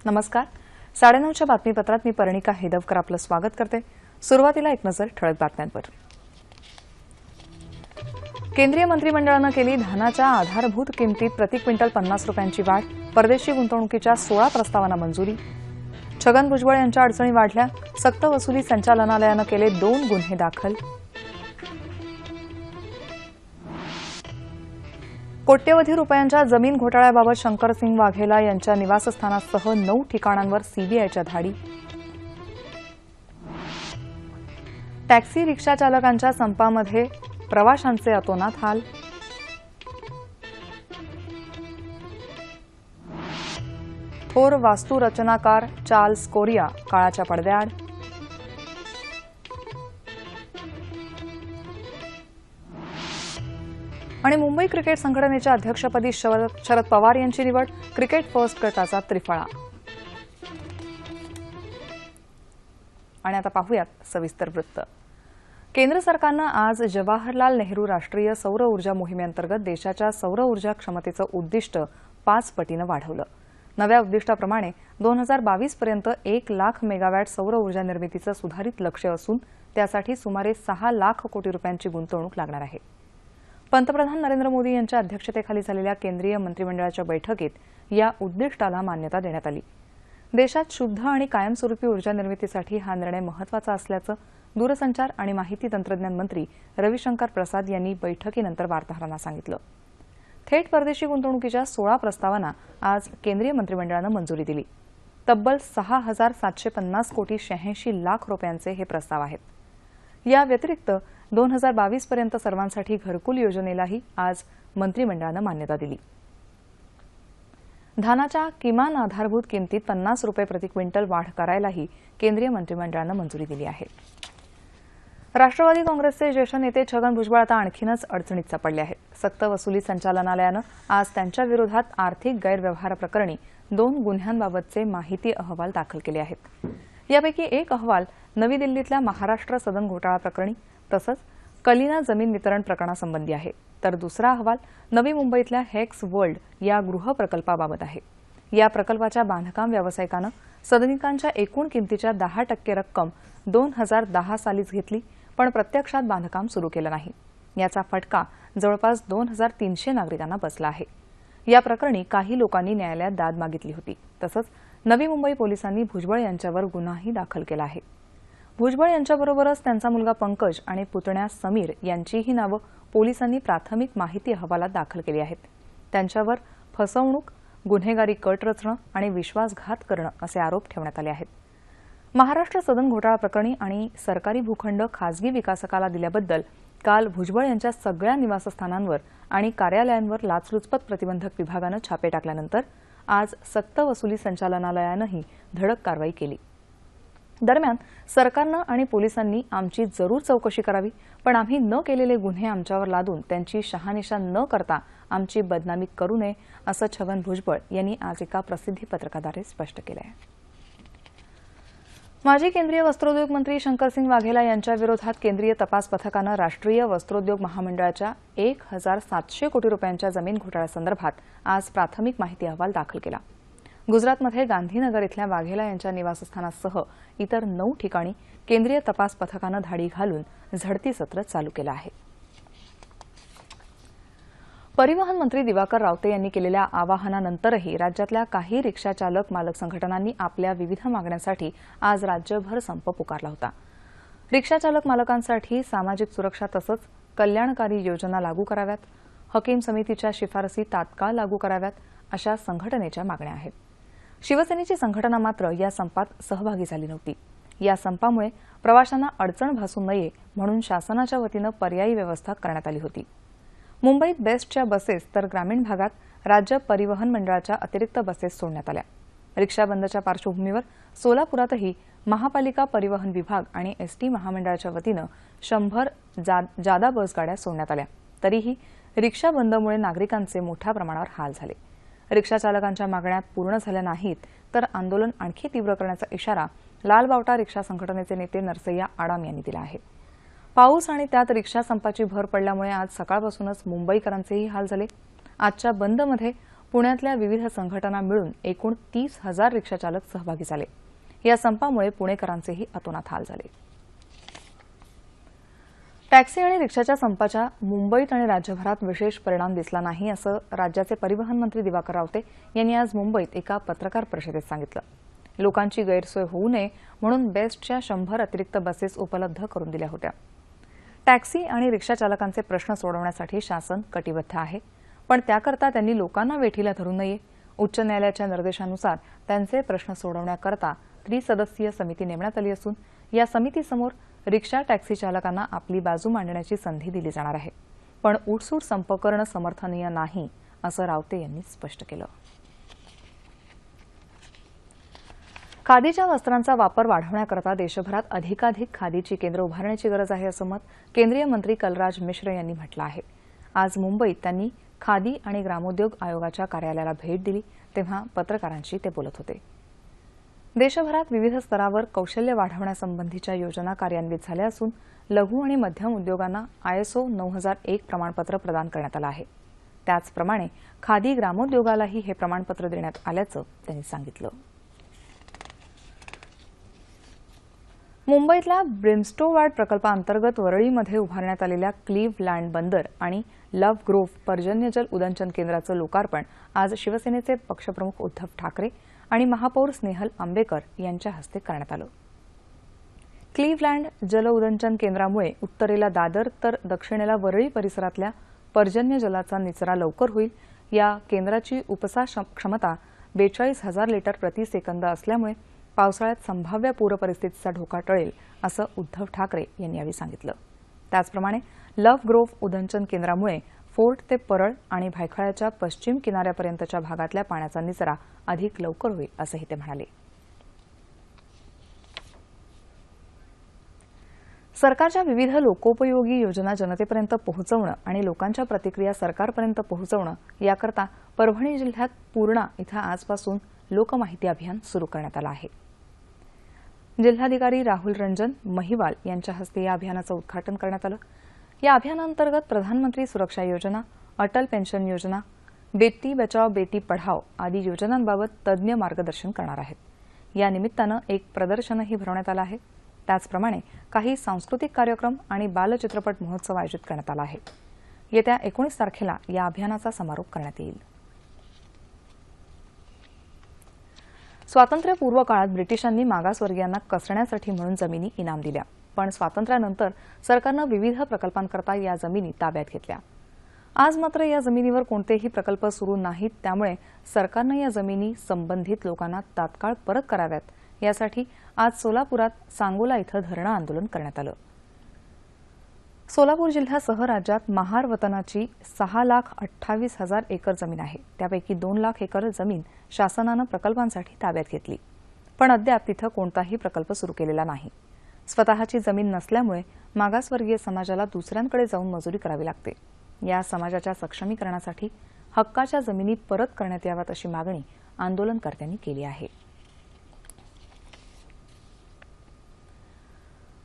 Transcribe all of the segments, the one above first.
नमस्कार. 9:30च्या बातमीपत्रात मी पर्णिका हेदवकर आपलं स्वागत करते. सुरुवातीला एक नजर ठळक बातम्यांवर. केंद्रीय मंत्रिमंडळानं केली धानाच्या आधारभूत किमतीत प्रति क्विंटल 50 रुपयांची वाढ. परदेशी गुंतवणुकीच्या 16 प्रस्तावांना मंजुरी. छगन भुजबळ यांच्या अडचणी वाढल्या. सक्तवसुली संचालनालयानं केले 2 गुन्हे दाखल. कोट्यवधी रुपयांच्या जमीन घोटाळ्याबाबत शंकरसिंग वाघेला यांच्या निवासस्थानासह 9 ठिकाणांवर सीबीआयच्या धाडी. टॅक्सी रिक्षा चालकांच्या संपामध्ये प्रवाशांचे अतोनात हाल. थोर वास्तुरचनाकार चार्ल्स कोरिया काळाच्या पडद्याआड. आणि मुंबई क्रिकेट संघटनेच्या अध्यक्षपदी शरद पवार यांची निवड. क्रिकेट फर्स्ट गटाचा त्रिफळा. आणि आता पाहूयात सविस्तर वृत्त. केंद्र सरकारनं आज जवाहरलाल नेहरू राष्ट्रीय सौर ऊर्जा मोहिमेअंतर्गत देशाच्या सौर ऊर्जा क्षमतेचं उद्दिष्ट 5 पटीनं वाढवलं. नव्या उद्दिष्टाप्रमाणे 2022 पर्यंत 1 लाख मेगावॅट सौर ऊर्जा निर्मितीचं सुधारित लक्ष्य असून त्यासाठी सुमारे 6 लाख कोटी रुपयांची गुंतवणूक लागणार आहे. पंतप्रधान नरेंद्र मोदी यांच्या अध्यक्षतेखाली झालेल्या केंद्रीय मंत्रिमंडळाच्या बैठकीत या उद्दिष्टाला मान्यता देण्यात आली. देशात शुद्ध आणि कायमस्वरूपी ऊर्जा निर्मितीसाठी हा निर्णय महत्त्वाचा असल्याचं दूरसंचार आणि माहिती तंत्रज्ञान मंत्री रविशंकर प्रसाद यांनी बैठकीनंतर वार्ताहरांना सांगितलं. थेट परदेशी गुंतवणुकीच्या 16 प्रस्तावांना आज केंद्रीय मंत्रिमंडळानं मंजुरी दिली. तब्बल 6,750 कोटी 86 लाख रुपयांचे हे प्रस्ताव आहेत. या व्यतिरिक्त 2022 पर्यंत सर्वांसाठी घरकुल योजनेलाही आज मंत्रिमंडळानं मान्यता दिली. धानाच्या किमान आधारभूत किमतीत 50 रुपये प्रति क्विंटल वाढ करायलाही केंद्रीय मंत्रिमंडळानं मंजुरी दिली आहे. राष्ट्रवादी काँग्रेसचे ज्येष्ठ नेते छगन भुजबळ आता आणखीनच अडचणीत सापडले आहेत. सक्तवसुली संचालनालयानं आज त्यांच्या विरोधात आर्थिक गैरव्यवहाराप्रकरणी 2 गुन्ह्यांबाबतचे माहिती अहवाल दाखल केले आहेत. यापैकी एक अहवाल नवी दिल्लीतल्या महाराष्ट्र सदन घोटाळा प्रकरणी तसंच कलिना जमीन वितरण प्रकरणासंबंधी आहे, तर दुसरा अहवाल नवी मुंबईतल्या हेक्स वर्ल्ड या गृहप्रकल्पाबाबत आहे. या प्रकल्पाच्या बांधकाम व्यावसायिकानं सदनिकांच्या एकूण किमतीच्या 10% रक्कम 2010 सालीच घेतली, पण प्रत्यक्षात बांधकाम सुरू केलं नाही. याचा फटका जवळपास 2300 नागरिकांना बसला आहे. या प्रकरणी काही लोकांनी न्यायालयात दाद मागितली होती. तसंच नवी मुंबई पोलिसांनी भुजबळ यांच्यावर गुन्हाही दाखल केला आहे. भुजबळ यांच्याबरोबरच त्यांचा मुलगा पंकज आणि पुतण्या समीर यांचीही नावं पोलिसांनी प्राथमिक माहिती अहवालात दाखल केली आहेत. त्यांच्यावर फसवणूक, गुन्हेगारी कट रचणं आणि विश्वासघात करणं असे आरोप ठेवण्यात आले आहेत. महाराष्ट्र सदन घोटाळा प्रकरणी आणि सरकारी भूखंड खासगी विकासकाला दिल्याबद्दल काल भुजबळ यांच्या सगळ्या निवासस्थानांवर आणि कार्यालयांवर लाचलुचपत प्रतिबंधक विभागानं छापे टाकल्यानंतर आज सक्तवसुली संचालनालयानंही धडक कारवाई केली. दरम्यान सरकारनं आणि पोलिसांनी आमची जरूर चौकशी करावी, पण आम्ही न केलेले गुन्हे आमच्यावर लादून त्यांची शहानिशा न करता आमची बदनामी करू नये असं छगन भुजबळ यांनी आज एका प्रसिद्धी पत्रकाद्वारे स्पष्ट केलं आहे. माजी केंद्रीय वस्त्रोद्योग मंत्री शंकरसिंग वाघेला यांच्या विरोधात केंद्रीय तपास पथकानं राष्ट्रीय वस्त्रोद्योग महामंडळाच्या 1,700 कोटी रुपयांच्या जमीन घोटाळ्यासंदर्भात आज प्राथमिक माहिती अहवाल दाखल केला. गुजरातमध्ये गांधीनगर इथल्या वाघेला यांच्या निवासस्थानासह इतर 9 ठिकाणी केंद्रीय तपास पथकानं धाडी घालून झडती सत्र चालू केलं आहे. परिवहन मंत्री दिवाकर रावते यांनी केलेल्या आवाहनानंतरही राज्यातल्या काही रिक्षा चालक मालक संघटनांनी आपल्या विविध मागण्यांसाठी आज राज्यभर संप पुकारला होता. रिक्षा चालक मालकांसाठी सामाजिक सुरक्षा तसंच कल्याणकारी योजना लागू कराव्यात, हकीम समितीच्या शिफारसी तात्काळ लागू कराव्यात अशा संघटनेच्या मागण्या आहेत. शिवसेनेची संघटना मात्र या संपात सहभागी झाली नव्हती. या संपामुळे प्रवाशांना अडचण भासू नये म्हणून शासनाच्या वतीनं पर्यायी व्यवस्था करण्यात आली होती. मुंबईत बेस्टच्या बसेस तर ग्रामीण भागात राज्य परिवहन मंडळाच्या अतिरिक्त बसेस सोडण्यात आल्या. रिक्षा बंदच्या पार्श्वभूमीवर सोलापुरातही महापालिका परिवहन विभाग आणि एसटी महामंडळाच्या वतीनं 100 जादा बसगाड्या सोडण्यात आल्या. तरीही रिक्षा बंदमुळे नागरिकांचे मोठ्या प्रमाणावर हाल झाले. रिक्षा चालकांच्या मागण्या पूर्ण झाल्या नाहीत तर आंदोलन आणखी तीव्र करण्याचा इशारा लाल बावटा रिक्षा संघटनेचे नेते नरसय्या आडाम यांनी दिला आहे. पाऊस आणि त्यात रिक्षा संपाची भर पडल्यामुळे आज सकाळपासूनच मुंबईकरांचेही हाल झाले. आजच्या बंदमध्ये पुण्यातल्या विविध संघटना मिळून एकूण 30,000 रिक्षाचालक सहभागी झाले. या संपामुळे पुणेकरांचेही अतोनात हाल झाले. टॅक्सी आणि रिक्षाच्या संपाचा मुंबईत आणि राज्यभरात विशेष परिणाम दिसला नाही असं राज्याचे परिवहन मंत्री दिवाकर रावते यांनी आज मुंबईत एका पत्रकार परिषदेत सांगितलं. लोकांची गैरसोय होऊ नये म्हणून बेस्टच्या 100 अतिरिक्त बसेस उपलब्ध करून दिल्या होत्या. टॅक्सी आणि रिक्षा चालकांचे प्रश्न सोडवण्यासाठी शासन कटिबद्ध आहे, पण त्याकरता त्यांनी लोकांना वेठीला धरू नये. उच्च न्यायालयाच्या निर्देशानुसार त्यांचे प्रश्न सोडवण्याकरता त्रिसदस्यीय समिती नेमण्यात आली असून या समितीसमोर रिक्षा टॅक्सी चालकांना आपली बाजू मांडण्याची संधी दिली जाणार आहे. पण उठसूट संप करणं समर्थनीय नाही असं रावते यांनी स्पष्ट केलं. खादीच्या वस्त्रांचा वापर वाढवण्याकरता देशभरात अधिकाधिक खादीची केंद्र उभारण्याची गरज आहे असं मत केंद्रीय मंत्री कलराज मिश्र यांनी म्हटलं आहे. आज मुंबईत त्यांनी खादी आणि ग्रामोद्योग आयोगाच्या कार्यालयाला भेट दिली तेव्हा पत्रकारांशी ते बोलत होते. देशभरात विविध स्तरावर कौशल्य वाढवण्यासंबंधीच्या योजना कार्यान्वित झाल्या असून लघु आणि मध्यम उद्योगांना ISO 9001 प्रमाणपत्र प्रदान करण्यात आलं आहे. त्याचप्रमाणे खादी ग्रामोद्योगालाही हे प्रमाणपत्र देण्यात आल्याचं त्यांनी सांगितलं. मुंबईतल्या ब्रिमस्टोवार्ड प्रकल्पाअंतर्गत वरळीमध्ये उभारण्यात आलेल्या क्लीव्हलँड बंदर आणि लव्ह ग्रोव्ह पर्जन्यजल उदंचन केंद्राचं लोकार्पण आज शिवसेनेचे पक्षप्रमुख उद्धव ठाकरे आणि महापौर स्नेहल आंबेकर यांच्या हस्ते करण्यात आलं. क्लीव्हलँड जल उदंचन केंद्रामुळे उत्तरेला दादर तर दक्षिणेला वरळी परिसरातल्या पर्जन्य जलाचा निचरा लवकर होईल. या केंद्राची उपसा क्षमता 42,000 लिटर प्रति सेकंद असल्यामुळे पावसाळ्यात संभाव्य पूरपरिस्थितीचा धोका टळेल असं उद्धव ठाकरे यांनी यावेळी सांगितलं. त्याचप्रमाणे लव्ह ग्रोव्ह उदंचन केंद्रामुळे फोर्ट ते परळ आणि भायखळ्याच्या पश्चिम किनाऱ्यापर्यंतच्या भागातल्या पाण्याचा निचरा अधिक लवकर होईल असंही ते म्हणाले. सरकारच्या विविध लोकोपयोगी योजना जनतेपर्यंत पोहोचवणं आणि लोकांच्या प्रतिक्रिया सरकारपर्यंत पोहोचवणं याकरता परभणी जिल्ह्यात पूर्णा इथं आजपासून लोकमाहिती अभियान सुरू करण्यात आलं आहे. जिल्हाधिकारी राहुल रंजन महिवाल यांच्या हस्ते या अभियानाचं उद्घाटन करण्यात आलं. या अभियानांतर्गत प्रधानमंत्री सुरक्षा योजना, अटल पेन्शन योजना, बेटी बचाओ बेटी पढाओ आदी योजनांबाबत तज्ज्ञ मार्गदर्शन करणार आहेत. या निमित्तानं एक प्रदर्शनही भरवण्यात आलं आहे. त्याचप्रमाणे काही सांस्कृतिक कार्यक्रम आणि बालचित्रपट महोत्सव आयोजित करण्यात आला आहे. येत्या 19 तारखेला या अभियानाचा समारोप करण्यात येईल. स्वातंत्र्यपूर्व काळात ब्रिटिशांनी मागासवर्गीयांना कसण्यासाठी म्हणून जमिनी इनाम दिल्या, पण स्वातंत्र्यानंतर सरकारनं विविध प्रकल्पांकरता या जमिनी ताब्यात घेतल्या. आज मात्र या जमिनीवर कोणतेही प्रकल्प सुरू नाहीत. त्यामुळे सरकारनं या जमिनी संबंधित लोकांना तात्काळ परत कराव्यात, यासाठी आज सोलापुरात सांगोला इथं धरणं आंदोलन करण्यात आलं. सोलापूर जिल्ह्यासह राज्यात महार वतनाची 6,28,000 एकर जमीन आहे. त्यापैकी 2 लाख एकर जमीन शासनानं प्रकल्पांसाठी ताब्यात घेतली, पण अद्याप तिथं कोणताही प्रकल्प सुरू केलेला नाही. स्वतःची जमीन नसल्यामुळे मागासवर्गीय समाजाला दुसऱ्यांकडे जाऊन मजुरी करावी लागते. या समाजाच्या सक्षमीकरणासाठी हक्काच्या जमिनी परत करण्यात याव्यात अशी मागणी आंदोलनकर्त्यांनी केली आहे.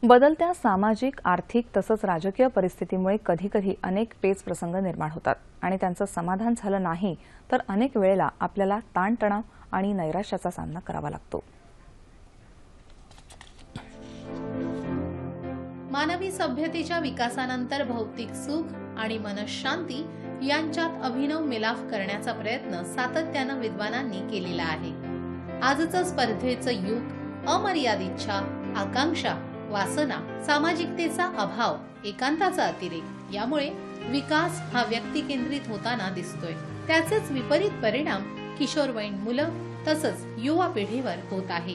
बदलत्या सामाजिक, आर्थिक तसंच राजकीय परिस्थितीमुळे कधीकधी अनेक पेच प्रसंग निर्माण होतात आणि त्यांचं समाधान झालं नाही तर अनेक वेळेला आपल्याला ताणतणाव आणि नैराश्याचा सामना करावा लागतो. मानवी सभ्यतेच्या विकासानंतर भौतिक सुख आणि मनःशांती यांच्यात अभिनव मिलाफ करण्याचा प्रयत्न सातत्यानं विद्वानांनी केलेला आहे. आजचं स्पर्धेचं युग, अमर्यादित इच्छा, आकांक्षा, वासना, सामाजिकतेचा अभाव, एकांताचा अतिरेक यामुळे विकास हा व्यक्तिकेंद्रित होताना दिसतोय. त्याचेच विपरीत परिणाम किशोरवयीन मुलं तसंच युवा पिढीवर होत आहे.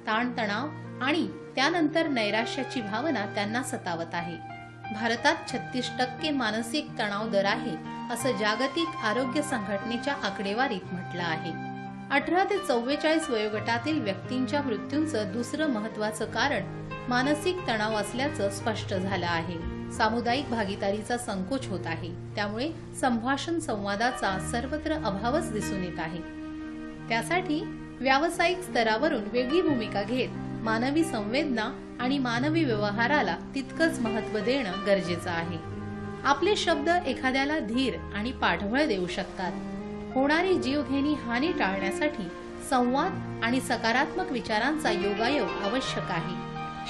ताणतणाव आणि त्यानंतर नैराश्याची भावना त्यांना सतावत आहे. भारतात 36% मानसिक तणाव दर आहे असं जागतिक आरोग्य संघटनेच्या आकडेवारीत म्हटलं आहे. 18 ते 44 वयोगटातील व्यक्तींच्या मृत्यूंचं दुसरं महत्त्वाचं कारण मानसिक तणाव असल्याचं स्पष्ट झालं आहे. सामुदायिक भागीदारीचा संकोच होत आहे. त्यामुळे संभाषण संवादाचा सर्वत्र अभावच दिसून येत आहे. त्यासाठी व्यावसायिक स्तरावरून वेगळी भूमिका घेत मानवी संवेदना आणि मानवी व्यवहाराला तितकंच महत्त्व देणं गरजेचं आहे. आपले शब्द एखाद्याला धीर आणि पाठबळ देऊ शकतात, होणारी जीवघेणी हानी टाळण्यासाठी संवाद आणि सकारात्मक विचारांचा योगायोग आवश्यक आहे.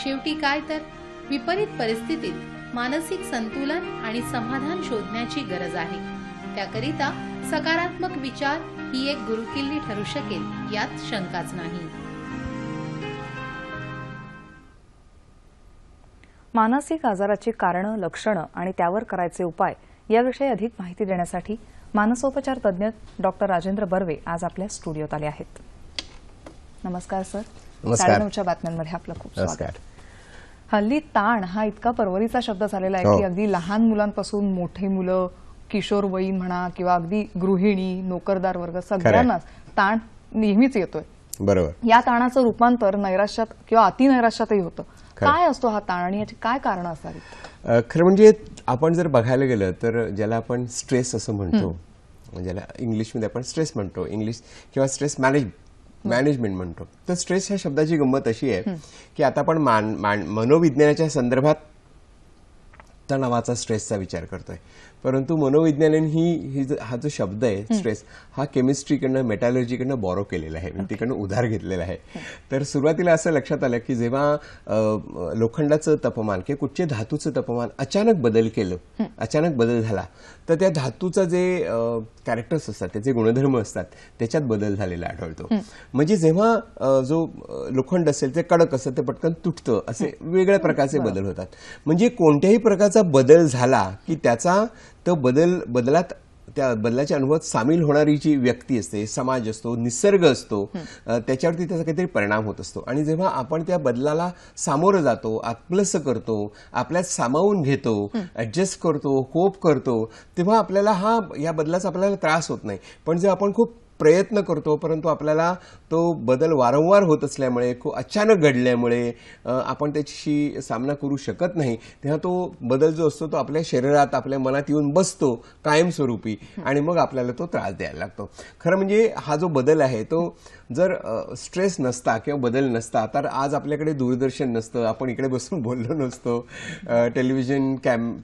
शेवटी काय तर विपरीत परिस्थितीत मानसिक संतुलन आणि समाधान शोधण्याची गरज आहे. त्याकरिता सकारात्मक विचार ही एक गुरुकिल्ली ठरू शकेल यात शंकाच नाही. मानसिक आजाराची कारणं, लक्षणं आणि त्यावर करायचे उपाय याविषयी अधिक माहिती देण्यासाठी मानसोपचार तज्ज्ञ डॉक्टर राजेंद्र बर्वे आज आपल्या स्टुडिओत आले आहेत. नमस्कार सर. नमस्कार. 9:30च्या बातम्यांमध्ये आपलं खूप स्वागत. नमस्कार. हल्ली ताण हा इतका परवरीचा शब्द झालेला आहे की अगदी लहान मुलांपासून मोठी मुलं, किशोरवयीन म्हणा किंवा अगदी गृहिणी, नोकरदार वर्ग सगळ्यांनाच ताण नेहमीच येतोय. बरोबर. या ताणाचं रूपांतर नैराश्यात किंवा अतिनैराश्यातही होतं. काय असतो हा ताण आणि याची काय कारणं असावीत? खरं म्हणजे आपण जर बघायला गेलं तर ज्याला आपण स्ट्रेस असं म्हणतो, ज्याला इंग्लिशमध्ये आपण स्ट्रेस म्हणतो, इंग्लिश किंवा स्ट्रेस मॅनेजमेंट म्हणतो. तर स्ट्रेस ह्या शब्दाची गंमत अशी आहे की आता आपण मनोविज्ञानाच्या संदर्भात तणावाचा, स्ट्रेसचा विचार करतोय, परंतु मनोविज्ञानाने हा जो शब्द आहे स्ट्रेस हा केमिस्ट्रीकडनं, मेटॅलर्जीकडनं बॉरो केलेला आहे, तिकडनं उधार घेतलेला आहे. तर सुरुवातीला असं लक्षात आलं की जेव्हा लोखंडाचं तापमान किंवा कुठच्या धातूचं तापमान अचानक बदल झाला तर त्या धातूचा जे कॅरेक्टर्स असतात, त्याचे गुणधर्म असतात, त्याच्यात बदल झालेला आढळतो. म्हणजे जेव्हा जो लोखंड असेल ते कडक असेल ते पटकन तुटतं, असे वेगळ्या प्रकारचे बदल होतात. म्हणजे कोणत्याही प्रकारचा बदल झाला की त्याचा तो बदलात, त्या बदलाच्या अनुभवात सामील होणारी जी व्यक्ती असते, समाज असतो, निसर्ग असतो, त्याच्यावरती त्याचा काहीतरी परिणाम होत असतो. आणि जेव्हा आपण त्या बदलाला सामोरं जातो, आत्मलस करतो, आपल्यात सामावून घेतो, ऍडजस्ट करतो, कोप करतो, तेव्हा आपल्याला या बदलाचा आपल्याला त्रास होत नाही. पण जे आपण खूप प्रयत्न करतो परंतु आपल्याला तो बदल वारंवार होत असल्यामुळे, खूप अचानक घडल्यामुळे आपण त्याच्याशी सामना करू शकत नाही, तेव्हा तो बदल जो असतो तो आपल्या शरीरात, आपल्या मनात येऊन बसतो कायमस्वरूपी आणि मग आपल्याला तो त्रास द्यायला लागतो. खरं म्हणजे हा जो बदल आहे तो जर स्ट्रेस नसता किंवा बदल नसता तर आज आपल्याकडे दूरदर्शन नसतं, आपण इकडे बसून बोललो नसतो, टेलिव्हिजन,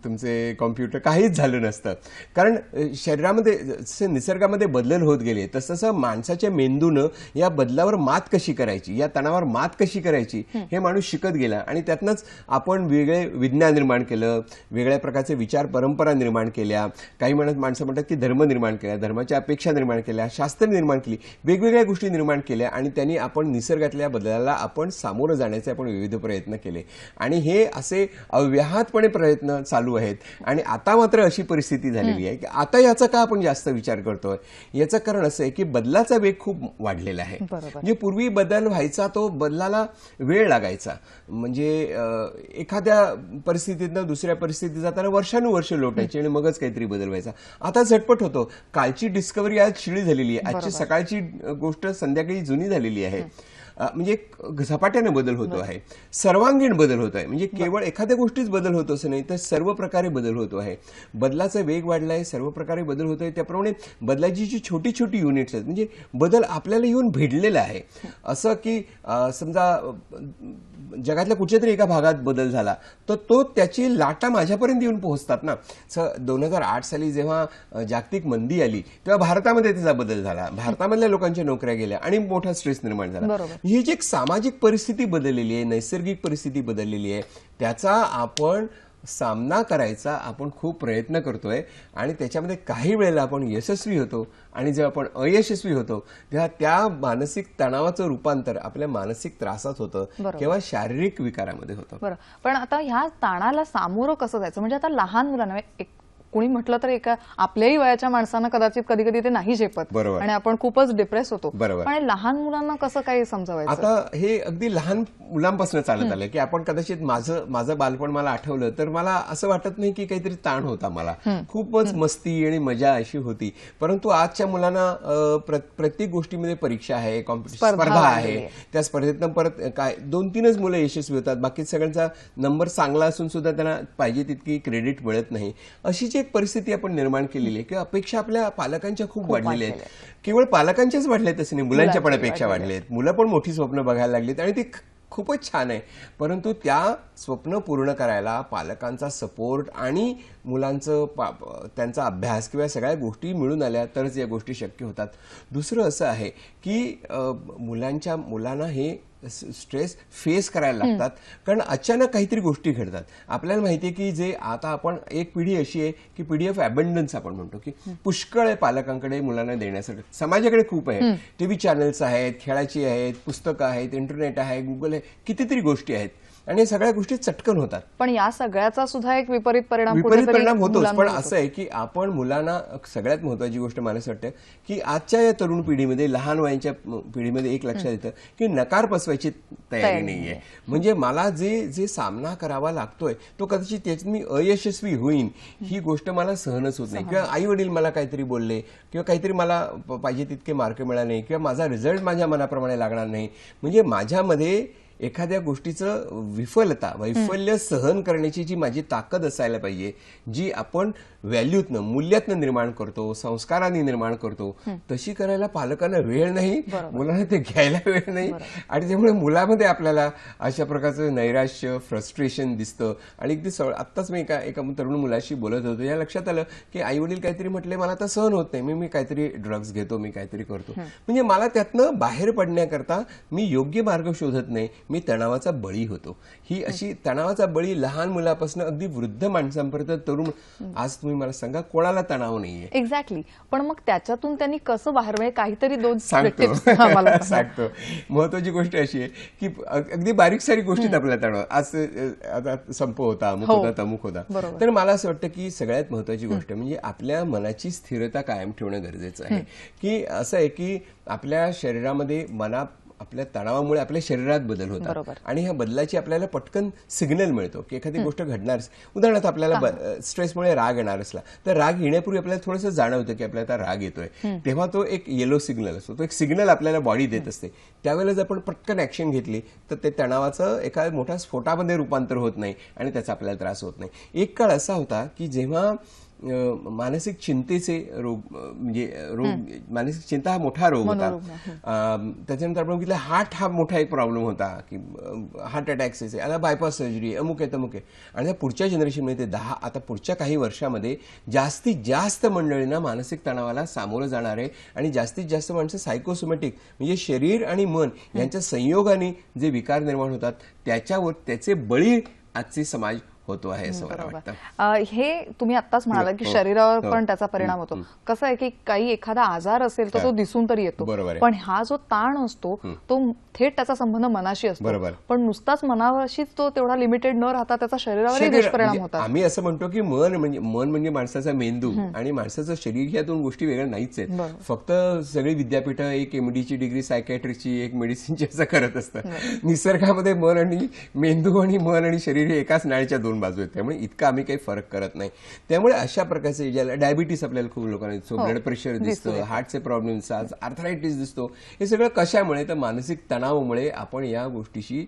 तुमचे कॉम्प्युटर काहीच झालं नसतं. कारण शरीरामध्ये जसे निसर्गामध्ये बदल होत गेले तसं माणसाच्या मेंदूनं या बदलावर मात कशी करायची, या तणावावर मात कशी करायची हे माणूस शिकत गेला. आणि त्यातनंच आपण वेगळे विज्ञान निर्माण केलं, वेगळ्या प्रकारचे विचार परंपरा निर्माण केल्या, काही माणसं म्हणतात की धर्म निर्माण केला, धर्माच्या अपेक्षा निर्माण केल्या, शास्त्र निर्माण केली, वेगवेगळ्या गोष्टी निर्माण केल्या आणि त्यांनी आपण निसर्गातल्या बदलाला आपण सामोरं जाण्याचे आपण विविध प्रयत्न केले. आणि हे असे अव्याहतपणे प्रयत्न चालू आहेत. आणि आता मात्र अशी परिस्थिती झालेली आहे की आता याचा का आपण जास्त विचार करतोय, याचं कारण असं आहे की बदलाचा वेग खूप वाढलेला आहे. म्हणजे पूर्वी बदल व्हायचा, तो बदलाला वेळ लागायचा. म्हणजे एखाद्या परिस्थितीतनं दुसऱ्या परिस्थितीत जाताना वर्षानुवर्ष लोटायची आणि मगच काहीतरी बदल व्हायचा. आता झटपट होतो. कालची डिस्कव्हरी आज शिळी झालेली आहे, आजची सकाळची गोष्ट संध्याकाळी जुनी झालेली आहे. म्हणजे झपाट्याने बदल होतो आहे, सर्वांगीण बदल होत आहे. म्हणजे केवळ एखाद्या गोष्टीच बदल होतो असं नाही तर सर्व प्रकारे बदल होतो आहे. बदलाचा वेग वाढलाय, सर्व प्रकारे बदल होतोय. त्याप्रमाणे बदलाची जी छोटी छोटी युनिट्स आहेत, म्हणजे बदल आपल्याला येऊन भिडलेला आहे. असं की समजा जगातल्या कुठच्या तरी एका भागात बदल झाला तर तो त्याची लाटा माझ्यापर्यंत येऊन पोहोचतात ना. 2008 साली जेव्हा जागतिक मंदी आली तेव्हा भारतामध्ये त्याचा बदल झाला, भारतामधल्या लोकांच्या नोकऱ्या गेल्या आणि मोठा स्ट्रेस निर्माण झाला. ही जी एक सामाजिक परिस्थिती बदललेली आहे, नैसर्गिक परिस्थिती बदललेली आहे, त्याचा आपण सामना करायचा आपण खूप प्रयत्न करतोय. आणि त्याच्यामध्ये काही वेळेला आपण यशस्वी होतो आणि जेव्हा आपण अयशस्वी होतो तेव्हा त्या मानसिक तणावाचं रूपांतर आपल्या मानसिक त्रासात होतं किंवा शारीरिक विकारामध्ये होतं. बरं, पण आता ह्या ताणाला सामोरं कसं जायचं? म्हणजे आता लहान मुलांना, कोणी म्हटलं तर एका आपल्याही वयाच्या माणसांना कदाचित कधी कधी ते नाही झेपत आणि आपण खूपच डिप्रेस होतो. पण लहान मुलांना कसं काही समजावायचं? आता हे अगदी लहान मुलांपासून चालत आलं की आपण कदाचित माझं बालपण मला आठवलं तर मला असं वाटत नाही की काहीतरी ताण होता. मला खूपच मस्ती आणि मजा अशी होती. परंतु आजच्या मुलांना प्रत्येक गोष्टीमध्ये परीक्षा आहे, स्पर्धा आहे, त्या स्पर्धेतनं परत काय 2-3च मुलं यशस्वी होतात, बाकी सगळ्यांचा नंबर चांगला असून सुद्धा त्यांना पाहिजे तितकी क्रेडिट मिळत नाही. अशी एक परिस्थिती आपण निर्माण केलेली आहे की अपेक्षा आपल्या पालकांच्या खूप वाढलेल्या आहेत. केवळ पालकांच्याच वाढल्यात असं नाही, मुलांच्या पण अपेक्षा वाढल्यात. मुलं पण मोठी स्वप्न बघायला लागलीत आणि ती खूपच छान आहे, परंतु त्या स्वप्न पूर्ण करायला पालकांचा सपोर्ट आणि मुलांचं त्यांचा अभ्यास किंवा सगळ्या गोष्टी मिळून आल्या तरच या गोष्टी शक्य होतात. दुसरं असं आहे की मुलांना हे स्ट्रेस फेस करायला लागतात, कारण अचानक काहीतरी गोष्टी घडतात. आपल्याला माहिती आहे की जे आता आपण एक पिढी अशी आहे की पिढी ऑफ अबंडन्स आपण म्हणतो, की पुष्कळ आहे पालकांकडे मुलांना देण्यासाठी. समाजाकडे खूप आहे, टीव्ही चॅनल्स आहेत, खेळाची आहेत, पुस्तकं आहेत, इंटरनेट आहे, गुगल आहे, कितीतरी गोष्टी आहेत आणि सगळ्या गोष्टी चटकन होतात. पण या सगळ्याचा सुद्धा एक विपरीत परिणाम होतोच. पण असं आहे की आपण मुलांना सगळ्यात महत्वाची गोष्ट मला असं वाटतं की आजच्या या तरुण पिढीमध्ये, लहान वयाच्या पिढीमध्ये एक लक्षात येतं की नकार पसवायची तयारी नाहीये. म्हणजे मला जे सामना करावा लागतोय तो कदाचित त्याच्यात मी अयशस्वी होईन ही गोष्ट मला सहनच होत नाही, किंवा आई वडील मला काहीतरी बोलले किंवा काहीतरी मला पाहिजे तितके मार्क मिळाले नाही किंवा माझा रिझल्ट माझ्या मनाप्रमाणे लागणार नाही. म्हणजे माझ्यामध्ये एखाद्या गोष्टीचं वैफल्य सहन करण्याची जी माझी ताकद असायला पाहिजे, जी आपण व्हॅल्यूतनं, मूल्यातनं निर्माण करतो, संस्कारांनी निर्माण करतो, तशी करायला पालकांना वेळ नाही, मुलांना ते घ्यायला वेळ नाही. आणि त्यामुळे मुलामध्ये आपल्याला अशा प्रकारचं नैराश्य, फ्रस्ट्रेशन दिसतं. आणि अगदी आत्ताच मी एका तरुण मुलाशी बोलत होतो, या लक्षात आलं की आई वडील काहीतरी म्हटले, मला आता सहन होत नाही, मी काहीतरी ड्रग्ज घेतो, मी काहीतरी करतो. म्हणजे मला त्यातनं बाहेर पडण्याकरता मी योग्य मार्ग शोधत नाही, मी तणावाचा बळी होतो. ही अशी तणावाचा बळी लहान मुलापासून अगदी वृद्ध माणसांपर्यंत, तरुण, आज तुम्ही मला सांगा कोणाला तणाव नाहीये. एक्झॅक्टली. पण मग त्याच्यातून त्यांनी कसं बाहेर, म्हणजे काहीतरी दोन सांगतो. महत्वाची गोष्ट अशी आहे की अगदी बारीक सारी गोष्टीत आपल्याला तणाव, आज आता संप होता, अमुक होता, तमुक होता. तर मला असं वाटतं की सगळ्यात महत्वाची गोष्ट म्हणजे आपल्या मनाची स्थिरता कायम ठेवणं गरजेचं आहे. की असं आहे की आपल्या शरीरामध्ये आपल्या तणावामुळे आपल्या शरीरात बदल होतात आणि ह्या बदलाची आपल्याला पटकन सिग्नल मिळतो की एखादी गोष्ट घडणार. उदाहरणार्थ आपल्याला स्ट्रेसमुळे राग येणार असला तर राग येण्यापूर्वी आपल्याला थोडंसं जाणवतं की आपल्याला आता राग येतोय, तेव्हा तो एक येलो सिग्नल असतो, तो एक सिग्नल आपल्याला बॉडी देत असते. त्यावेळेला जर आपण पटकन ऍक्शन घेतली तर ते तणावाचं एका मोठ्या स्फोटामध्ये रूपांतर होत नाही आणि त्याचा आपल्याला त्रास होत नाही. एक काळ असा होता की जेव्हा मानसिक चिंतेचे रोग, मानसिक चिंता हा मोठा रोग होता. त्याच्यानंतर आपण बघितलं हार्ट हा मोठा एक प्रॉब्लेम होता की हार्ट अटॅक्स यायचे, आता बायपास सर्जरी, अमुक आहे तमुक आहे. आणि पुढच्या जनरेशनमध्ये आता पुढच्या काही वर्षामध्ये जास्तीत जास्त मंडळींना मानसिक तणावाला सामोरं जाणार आहे आणि जास्तीत जास्त माणसं सायकोसोमॅटिक, म्हणजे शरीर आणि मन यांच्या संयोगाने जे विकार निर्माण होतात त्याचे बळी आजचे समाज होतो आहे असं मला वाटतं. हे तुम्ही आत्ताच म्हणाला की शरीरावर पण त्याचा परिणाम होतो. कसं आहे की काही एखादा आजार असेल तर तो दिसून तरी येतो, पण हा जो ताण असतो तो थेट त्याचा संबंध मनाशी असतो. पण नुसताच मनावरशीच तो तेवढा लिमिटेड न राहता त्याचा शरीरावरही दुष्परिणाम होतात. आम्ही असं म्हणतो की मन म्हणजे माणसाचा मेंदू आणि माणसाचं शरीर, या दोन गोष्टी वेगळ्या नाहीच आहेत. फक्त सगळी विद्यापीठं एक MD ची डिग्री सायकॅट्रिकची, एक मेडिसिनची असं करत असतं. निसर्गामध्ये मन आणि मेंदू आणि मन आणि शरीर हे एकाच नाळीच्या दोन बाजू आहेत, त्यामुळे इतका आम्ही काही फरक करत नाही. त्यामुळे अशा प्रकारचे ज्याला डायबिटीस आपल्याला खूप लोकांना, ब्लड प्रेशर दिसतं, हार्टचे प्रॉब्लेम्स, आर्थरायटिस दिसतो, हे सगळं कशामुळे तर मानसिक तणावामुळे आपण या गोष्टीशी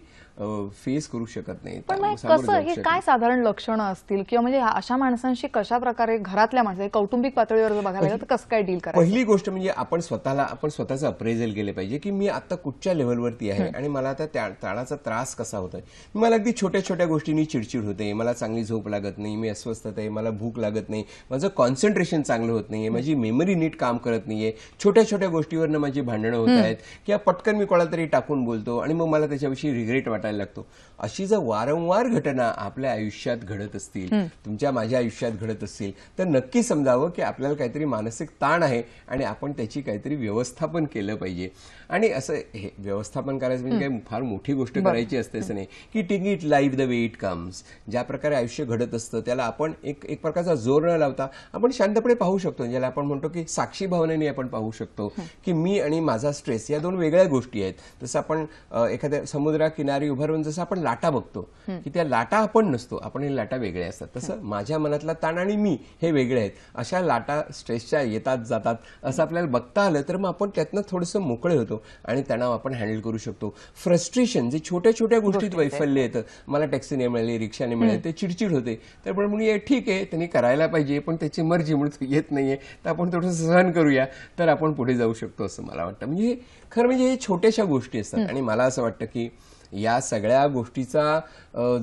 फेस करू शकत नाही. पण कसं, हे काय साधारण लक्षणं असतील किंवा म्हणजे अशा माणसांशी कशा प्रकारे घरातल्या माणसांची कौटुंबिक पातळीवर जर बघायला गेलं तर कसं काय डील करायचं? पहिली गोष्ट म्हणजे आपण स्वतःचं अप्रेझल केलं पाहिजे की मी आता कुठच्या लेव्हलवरती आहे आणि मला आता ताणाचा त्रास कसा होतोय. मला अगदी छोट्या छोट्या गोष्टींनी चिडचिड होते, मला चांगली झोप लागत नाही, मी अस्वस्थ आहे, मला भूक लागत नाही, माझं कॉन्सन्ट्रेशन चांगलं होत नाहीये, माझी मेमरी नीट काम करत नाहीये, छोट्या छोट्या गोष्टीवरनं माझी भांडणं होत आहेत किंवा पटकन मी कोणाला तरी टाकून बोलतो आणि मग मला त्याच्याविषयी रिग्रेट वाटायला लागतो. अशी जर वारंवार घटना आपल्या आयुष्यात घडत असतील, तुमच्या माझ्या आयुष्यात घडत असतील, तर नक्की समजावं की आपल्याला काहीतरी मानसिक ताण आहे आणि आपण त्याची काहीतरी व्यवस्थापन केलं पाहिजे. आणि असं हे व्यवस्थापन करायचं म्हणजे काही फार मोठी गोष्ट करायची असते असं नाही की take it life the way it comes. ज्या प्रकारे आयुष्य घडत असतं त्याला आपण एक प्रकारचा जोर न लावता आपण शांतपणे पाहू शकतो, ज्याला आपण म्हणतो की साक्षी भावनेने आपण पाहू शकतो की मी आणि माझा स्ट्रेस या दोन वेगळ्या गोष्टी आहेत. जसं आपण एखाद्या समुद्राकिनारी उभं राहून जसं आपण लाटा बघतो की त्या लाटा आपण नसतो, आपण हे लाटा वेगळ्या असतात, तसं माझ्या मनातला ताण आणि मी हे वेगळे आहेत. अशा लाटा स्ट्रेसच्या येतात जातात असं आपल्याला बघता आलं तर मग आपण त्यातनं थोडंसं मोकळे होतो आणि तणाव आपण हँडल करू शकतो. फ्रस्ट्रेशन जे छोट्या छोट्या गोष्टीत वैफल्य येतं, मला टॅक्सीने मिळाली, रिक्षाने मिळाली, ते चिडचिड होते, तर पण म्हणजे ठीक आहे त्यांनी करायला पाहिजे पण त्याची मर्जी म्हणून येत नाहीये तर आपण थोडंसं सहन करूया तर आपण पुढे जाऊ शकतो असं मला वाटतं. म्हणजे खरं म्हणजे हे छोट्याशा गोष्टी असतात आणि मला असं वाटतं की या सगळ्या गोष्टीचा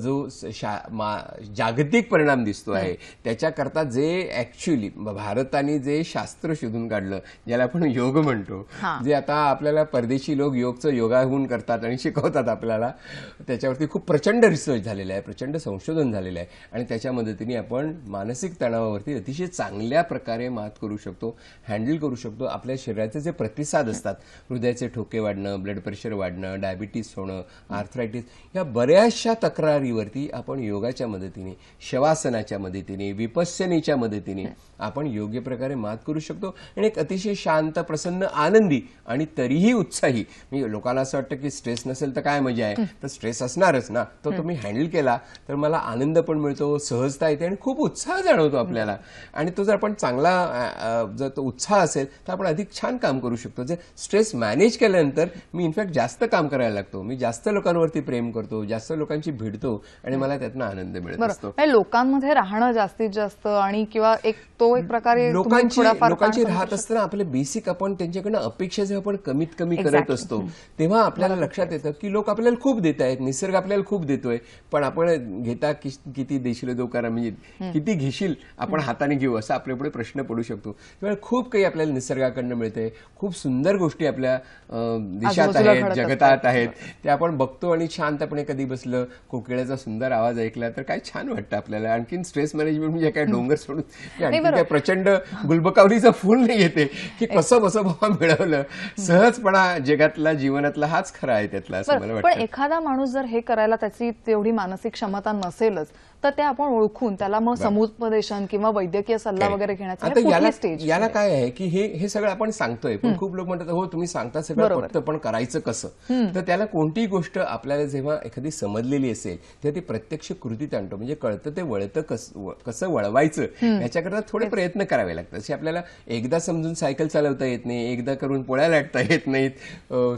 जो जागतिक परिणाम दिसतो आहे त्याच्याकरता जे ऍक्च्युअली भारताने जे शास्त्र शोधून काढलं, ज्याला आपण योग म्हणतो, जे आता आपल्याला परदेशी लोक योगचं योगाहून करतात आणि शिकवतात आपल्याला, त्याच्यावरती खूप प्रचंड रिसर्च झालेला आहे, प्रचंड संशोधन झालेलं आहे आणि त्याच्या मदतीने आपण मानसिक तणावावरती अतिशय चांगल्या प्रकारे मात करू शकतो, हँडल करू शकतो. आपल्या शरीराचे जे प्रतिसाद असतात, हृदयाचे ठोके वाढणं, ब्लड प्रेशर वाढणं, डायबिटीस होणं, आर्थरायटिस, या बऱ्याचशा तक्रारीवरती आपण योगाच्या मदतीने, शवासनाच्या मदतीने, विपश्यनेच्या मदतीने आपण योग्य प्रकारे मात करू शकतो आणि एक अतिशय शांत, प्रसन्न, आनंदी आणि तरीही उत्साही. म्हणजे लोकांना असं वाटतं की स्ट्रेस नसेल तर काय मजा आहे, तर स्ट्रेस असणारच ना, तो तुम्ही हँडल केला तर मला आनंद पण मिळतो, सहजता येते आणि खूप उत्साह जाणवतो आपल्याला. आणि तो जर आपण चांगला जर तो उत्साह असेल तर आपण अधिक छान काम करू शकतो. जे स्ट्रेस मॅनेज केल्यानंतर मी इनफॅक्ट जास्त काम करायला लागतो, मी जास्त लोकांवरती प्रेम करतो, जास्त लोकांची भिडतो आणि मला त्यातनं आनंद मिळत असतो. लोकांमध्ये राहणं जास्तीत जास्त आणि किंवा एक प्रकारे लोकांची राहत असताना आपले बेसिक आपण त्यांच्याकडनं अपेक्षा जेव्हा आपण कमीत कमी करत असतो तेव्हा आपल्याला लक्षात येतं की लोक आपल्याला खूप देत आहेत, निसर्ग आपल्याला खूप देतोय, पण आपण घेता किती देशील दोकारा, म्हणजे किती घेशील आपण हाताने घेऊ, असा आपल्या पुढे प्रश्न पडू शकतो. त्यामुळे खूप काही आपल्याला निसर्गाकडनं मिळतंय, खूप सुंदर गोष्टी आपल्या देशात आहेत, जगतात आहेत, ते आपण बघतो आणि शांतपणे कधी बसलं, कोकिळाचा सुंदर आवाज ऐकला तर काय छान वाटतं आपल्याला. आणखीन स्ट्रेस मॅनेजमेंट म्हणजे काय डोंगर सोडून आणखी काय प्रचंड गुलबकावरीचं फूल नाही येते की कसं बसं बाबा मिळवलं. सहजपणा जगातला, जीवनातला हाच खरा आहे त्यातला, असं मला वाटतं. पण एखादा माणूस जर हे करायला त्याची तेवढी मानसिक क्षमता नसेलच तर ते आपण ओळखून त्याला मग समुपदेशन किंवा वैद्यकीय सल्ला वगैरे घेण्याचा आता याला काय आहे की हे सगळं आपण सांगतोय, पण खूप लोक म्हणतात हो तुम्ही सांगता सगळं पटतं, पण करायचं कसं. तर त्याला कोणतीही गोष्ट आपल्याला जेव्हा एखादी समजलेली असेल तेव्हा ती प्रत्यक्ष कृतीत आणतो, म्हणजे कळतं ते वळतं कसं वळवायचं याच्याकरता थोडे प्रयत्न करावे लागतात. असे आपल्याला एकदा समजून सायकल चालवता येत नाही, एकदा करून पोळ्या लाटता येत नाहीत,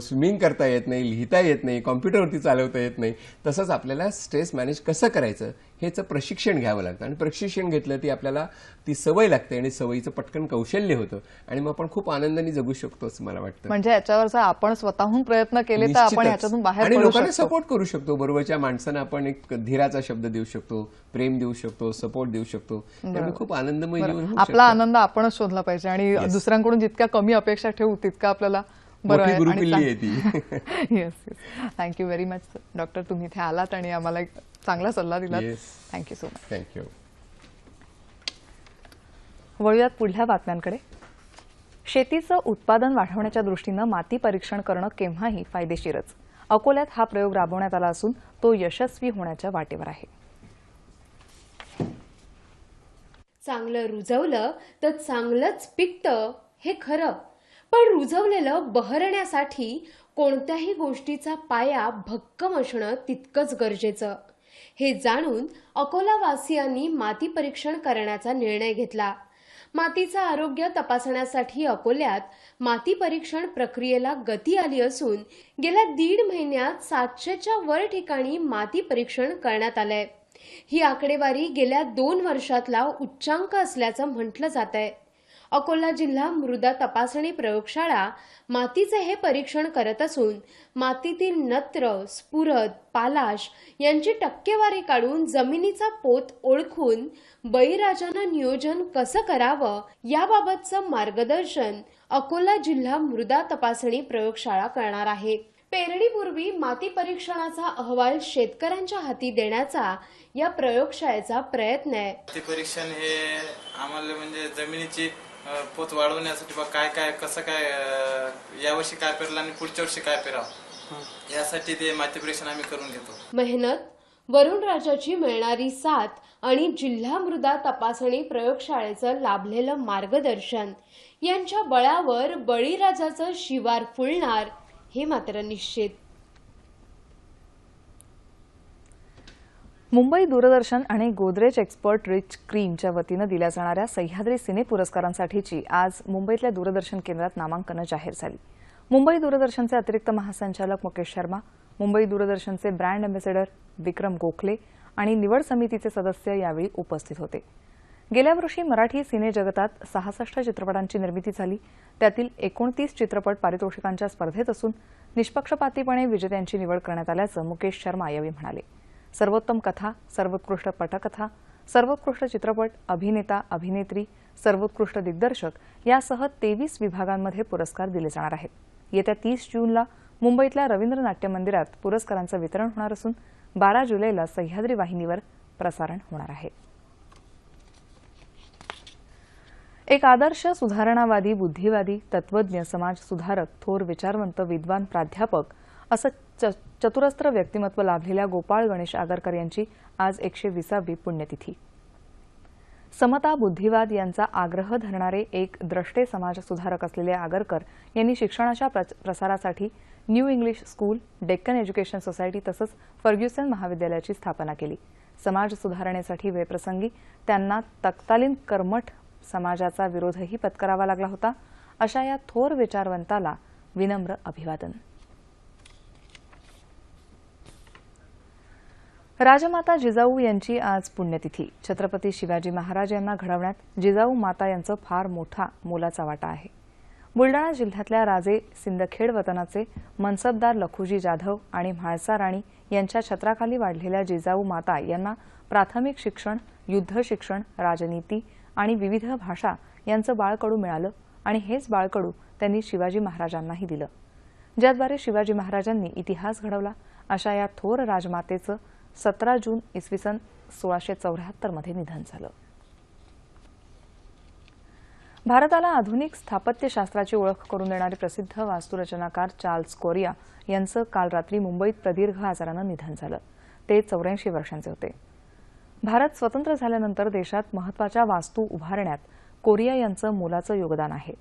स्विमिंग करता येत नाही, लिहिता येत नाही, कॉम्प्युटरवरती चालवता येत नाही. तसंच आपल्याला स्ट्रेस मॅनेज कसं करायचं हेचं प्रशिक्षण घ्यावं लागतं आणि प्रशिक्षण घेतलं ती आपल्याला ती सवय लागते आणि सवयीचं पटकन कौशल्य होतं आणि मग आपण खूप आनंदाने जगू शकतो असं मला वाटतं. म्हणजे याच्यावर आपण स्वतःहून प्रयत्न केले तर आपण याच्यातून बाहेर आणि लोकांना सपोर्ट करू शकतो. बरोबरच्या माणसांना आपण एक धीराचा शब्द देऊ शकतो, प्रेम देऊ शकतो, सपोर्ट देऊ शकतो. त्यामुळे खूप आनंदमय जीवन होऊ शकतं. आपला आनंद आपणच शोधला पाहिजे आणि दुसऱ्यांकडून जितक्या कमी अपेक्षा ठेवू तितका आपल्याला बरं आहे. गुरुकिल्ली आहे ती. Yes, thank you very much doctor, तुम्ही इथे आलात आणि आम्हाला एक चांगला सल्ला दिलात. Thank you so much. थँक्यू. वळूयात पुढल्या बातम्यांकडे. शेतीचं उत्पादन वाढवण्याच्या दृष्टीनं माती परीक्षण करणं केव्हाही फायदेशीरच. अकोल्यात हा प्रयोग राबवण्यात आला असून तो यशस्वी होण्याच्या वाटेवर आहे. चांगलं रुजवलं तर चांगलंच पिकतं हे खरं, पण रुजवलेलं बहरण्यासाठी कोणत्याही गोष्टीचा पाया भक्कम असणं तितकंच गरजेचं. हे जाणून अकोलावासियांनी माती परीक्षण करण्याचा निर्णय घेतला. मातीचं आरोग्य तपासण्यासाठी अकोल्यात माती परीक्षण प्रक्रियेला गती आली असून गेल्या 1.5 महिन्यात 700च्या वर ठिकाणी माती परीक्षण करण्यात आलंय. ही आकडेवारी गेल्या 2 वर्षातला उच्चांक असल्याचं म्हटलं जातंय. अकोला जिल्हा मृदा तपासणी प्रयोगशाळा मातीचे हे परीक्षण करत असून मातीतील नत्र, स्फुरद, पालाश यांची टक्केवारी काढून जमिनीचा पोत ओळखून बळीराजानं नियोजन कसं करावं याबाबतचं मार्गदर्शन अकोला जिल्हा मृदा तपासणी प्रयोगशाळा करणार आहे. पेरणीपूर्वी माती परीक्षणाचा अहवाल शेतकऱ्यांच्या हाती देण्याचा या प्रयोगशाळेचा प्रयत्न आहे. माती परीक्षण हे आम्हाला म्हणजे जमिनीची पोत वाढवण्यासाठी बा काय कसं काय यावर्षी काय पेरलं आणि पुढच्या वर्षी काय पेरावं यासाठी ते माती परीक्षण आम्ही करून घेतो. मेहनत, वरुण राजाची मिळणारी साथ आणि जिल्हा मृदा तपासणी प्रयोगशाळेचं लाभलेलं मार्गदर्शन यांच्या बळावर बळीराजाचं शिवार फुलणार हे मात्र निश्चित. मुंबई दूरदर्शन आणि गोदरेज एक्सपर्ट रिच क्रीमच्या वतीनं दिल्या जाणाऱ्या सह्याद्री सिने पुरस्कारांसाठीची आज मुंबईतल्या दूरदर्शन केंद्रात नामांकनं जाहीर झाली. मुंबई दूरदर्शनचे अतिरिक्त महासंचालक मुकेश शर्मा, मुंबई दूरदर्शनचे ब्रँड अँबॅसेडर विक्रम गोखले आणि निवड समितीचे सदस्य यावेळी उपस्थित होते. गेल्या वर्षी मराठी सिनेजगतात 66 चित्रपटांची निर्मिती झाली. त्यातील 29 चित्रपट पारितोषिकांच्या स्पर्धेत असून निष्पक्षपातीपणे विजेत्यांची निवड करण्यात आल्याचं मुकेश शर्मा यावेळी म्हणाले. सर्वोत्तम कथा, सर्वोत्कृष्ट पटकथा, सर्वोत्कृष्ट चित्रपट, अभिनेता अभिनेत्री, सर्वोत्कृष्ट दिग्दर्शक यासह 23 विभागांमध्ये पुरस्कार दिले जाणार आहेत. येत्या 30 जूनला मुंबईतल्या रवींद्र नाट्य मंदिरात पुरस्कारांचं वितरण होणार असून 12 जुलैला सह्याद्री वाहिनीवर प्रसारण होणार आहे. एक आदर्श सुधारणावादी, बुद्धिवादी, तत्वज्ञ, समाज सुधारक, थोर विचारवंत, विद्वान, प्राध्यापक असं चतुरस्त्र व्यक्तिमत्व लाभलेल्या गोपाळ गणेश आगरकर यांची आज 120वी पुण्यतिथी. समता, बुद्धिवाद यांचा आग्रह धरणारे एक द्रष्टे समाज सुधारक असलेले आगरकर यांनी शिक्षणाच्या प्रसारासाठी new English school, Deccan education society तसंच फर्ग्युसन महाविद्यालयाची स्थापना केली. समाज सुधारणेसाठी वेळप्रसंगी त्यांना तत्कालीन कर्मठ समाजाचा विरोधही पत्करावा लागला होता. अशा या थोर विचारवंताला विनम्र अभिवादन. राजमाता जिजाऊ यांची आज पुण्यतिथी. छत्रपती शिवाजी महाराज यांना घडवण्यात जिजाऊ माता यांचा फार मोठा मोलाचा वाटा आहे. बुलडाणा जिल्ह्यातल्या राजे सिंदखेड वतनाचे मनसबदार लखुजी जाधव आणि म्हाळसा राणी यांच्या छत्राखाली वाढलेल्या जिजाऊ माता यांना प्राथमिक शिक्षण, युद्ध शिक्षण, राजनीती आणि विविध भाषा यांचं बाळकडू मिळालं आणि हेच बाळकडू त्यांनी शिवाजी महाराजांनाही दिलं, ज्याद्वारे शिवाजी महाराजांनी इतिहास घडवला. अशा या थोर राजमातेचं 17 जून इसवी सन 1674 मध्ये निधन झालं. भारताला आधुनिक स्थापत्यशास्त्राची ओळख करून देणारे प्रसिद्ध वास्तुरचनाकार चार्ल्स कोरिया यांचं काल रात्री मुंबईत प्रदीर्घ आजारानं निधन झालं. ते 84 वर्षांचे होते. भारत स्वतंत्र झाल्यानंतर देशात महत्त्वाच्या वास्तू उभारण्यात कोरिया यांचं मोलाचं योगदान आहे.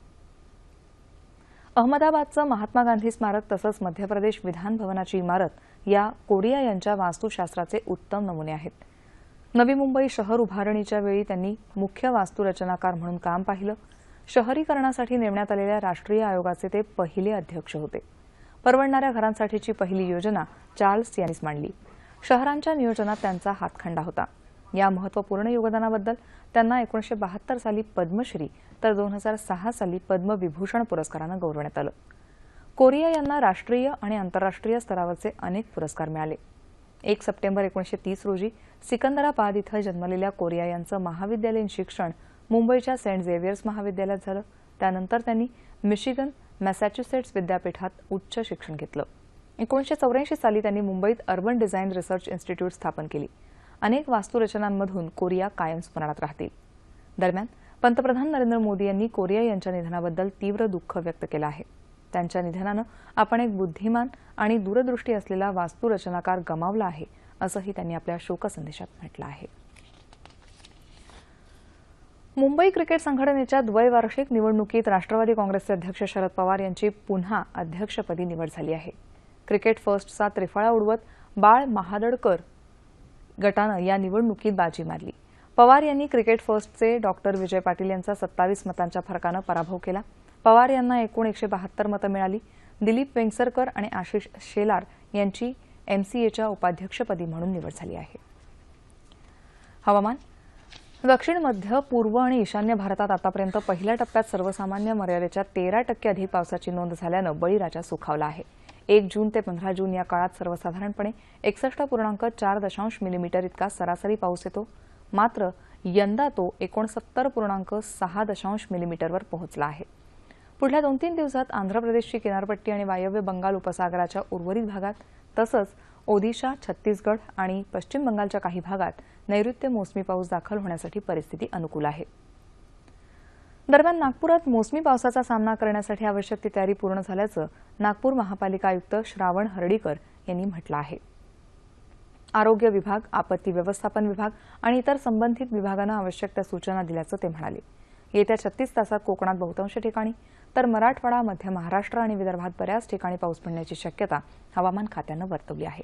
अहमदाबादचं महात्मा गांधी स्मारक तसंच मध्य प्रदेश विधान भवनाची इमारत या कोरिया यांच्या वास्तुशास्त्राचे उत्तम नमुने आहेत. नवी मुंबई शहर उभारणीच्या वेळी त्यांनी मुख्य वास्तुरचनाकार म्हणून काम पाहिलं. शहरीकरणासाठी नेमण्यात आलेल्या राष्ट्रीय आयोगाचे ते पहिले अध्यक्ष होते. परवडणाऱ्या घरांसाठीची पहिली योजना चार्ल्स यांनीच मांडली. शहरांच्या नियोजनात त्यांचा हातखंडा होता. या महत्त्वपूर्ण योगदानाबद्दल त्यांना 1972 साली पद्मश्री तर 2006 साली पद्मविभूषण पुरस्कारानं गौरवण्यात आलं. कोरिया यांना राष्ट्रीय आणि आंतरराष्ट्रीय स्तरावरचे अनेक पुरस्कार मिळाले. 1 सप्टेंबर 1930 रोजी सिकंदराबाद इथं जन्मलेल्या कोरिया यांचं महाविद्यालयीन शिक्षण मुंबईच्या सेंट झेवियर्स महाविद्यालयात झालं. त्यानंतर त्यांनी मिशिगन, मॅसॅच्युसेट्स विद्यापीठात उच्च शिक्षण घेतलं. 1984 साली त्यांनी मुंबईत अर्बन डिझाईन रिसर्च इन्स्टिट्यूट स्थापन केली. अनेक वास्तुरचनांमधून कोरिया कायम स्मरणात राहतील. दरम्यान पंतप्रधान नरेंद्र मोदी यांनी कोरिया यांच्या निधनाबद्दल तीव्र दुःख व्यक्त केलं आहे. त्यांच्या निधनानं आपण एक बुद्धिमान आणि दूरदृष्टी असलेला वास्तुरचनाकार गमावला आहे, असंही त्यांनी आपल्या शोकसंदेशात म्हटलं आहे. मुंबई क्रिकेट संघटनेच्या द्वैवार्षिक निवडणुकीत राष्ट्रवादी काँग्रेसचे अध्यक्ष शरद पवार यांची पुन्हा अध्यक्षपदी निवड झाली आहे. क्रिकेट फर्स्टचा त्रिफळा उडवत बाळ महादडकर गटानं या निवडणुकीत बाजी मारली. पवार यांनी क्रिकेट फर्स्टचे डॉक्टर विजय पाटील यांचा 27 मतांच्या फरकानं पराभव केला. पवार यांना एकूण 172 मतं मिळाली. दिलीप वेंगसरकर आणि आशिष शेलार यांची एमसीएच्या उपाध्यक्षपदी म्हणून निवड झाली आहे. हवामान. दक्षिण, मध्य, पूर्व आणि ईशान्य भारतात आतापर्यंत पहिल्या टप्प्यात सर्वसामान्य मर्यादेच्या 13% अधिक पावसाची नोंद झाल्यानं बळीराजा सुखावला आहे. 1 जून ते 15 जून या काळात सर्वसाधारणपणे 61.4 मिलीमीटर इतका सरासरी पाऊस येतो. मात्र यंदा तो 69.6 मिलीमीटरवर पोहोचला आहे. पुढल्या 2-3 दिवसात आंध्र प्रदेशची किनारपट्टी आणि वायव्य बंगाल उपसागराच्या उर्वरित भागात तसंच ओदिशा, छत्तीसगड आणि पश्चिम बंगालच्या काही भागात नैऋत्य मोसमी पाऊस दाखल होण्यासाठी परिस्थिती अनुकूल आहे. दरम्यान नागपुरात मोसमी पावसाचा सामना करण्यासाठी आवश्यक ती तयारी पूर्ण झाल्याचं नागपूर महापालिका आयुक्त श्रावण हर्डीकर यांनी म्हटलं आहे. आरोग्य विभाग, आपत्ती व्यवस्थापन विभाग आणि इतर संबंधित विभागांना आवश्यक त्या सूचना दिल्याचं ते म्हणाले. येत्या 36 तासात कोकणात बहुतांश ठिकाणी तर मराठवाडा, मध्य महाराष्ट्र आणि विदर्भात बऱ्याच ठिकाणी पाऊस पडण्याची शक्यता हवामान खात्यानं वर्तवली आहे.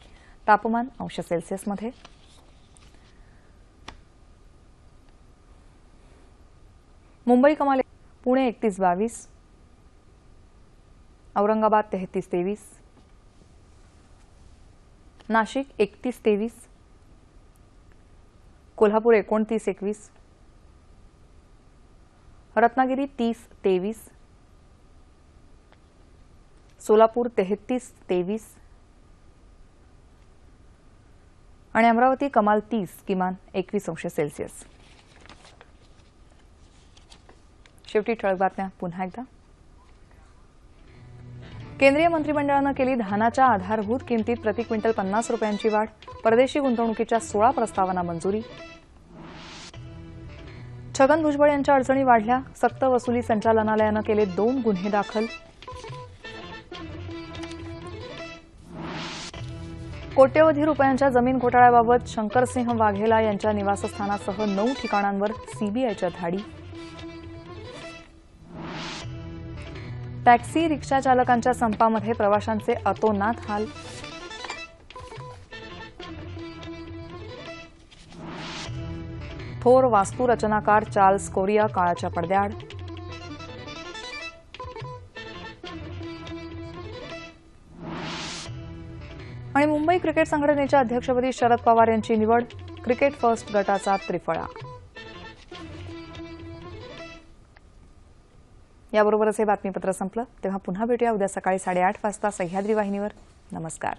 तापमान अंश सेल्सिअसमध्ये. मुंबई कमाल पुणे 31-22, औरंगाबाद 33-23, नाशिक 31-23, कोल्हापूर 29-21, रत्नागिरी 30-23, सोलापूर 33-23 आणि अमरावती कमाल 30, किमान 21 अंश सेल्सिअस. शेवटी ठळक बातम्या पुन्हा एकदा. केंद्रीय मंत्रिमंडळानं केली धानाच्या आधारभूत किमतीत प्रति क्विंटल 50 रुपयांची वाढ. परदेशी गुंतवणुकीच्या 16 प्रस्तावांना मंजुरी. छगन भुजबळ यांच्या अडचणी वाढल्या. सक्त वसुली संचालनालयानं केले 2 गुन्हे दाखल. कोट्यवधी रुपयांच्या जमीन घोटाळ्याबाबत शंकरसिंह वाघेला यांच्या निवासस्थानासह 9 ठिकाणांवर सीबीआयच्या धाडी. टॅक्सी रिक्षा चालकांच्या संपामध्ये प्रवाशांचे अतोनात हाल. थोर वास्तुरचनाकार चार्ल्स कोरिया काळाच्या पडद्याआड. आणि मुंबई क्रिकेट संघटनेच्या अध्यक्षपदी शरद पवार यांची निवड. क्रिकेट फर्स्ट गटाचा त्रिफळा. याबरोबरच हे बातमीपत्र संपलं. तेव्हा पुन्हा भेटूया उद्या सकाळी 8:30 वाजता सह्याद्री वाहिनीवर. नमस्कार.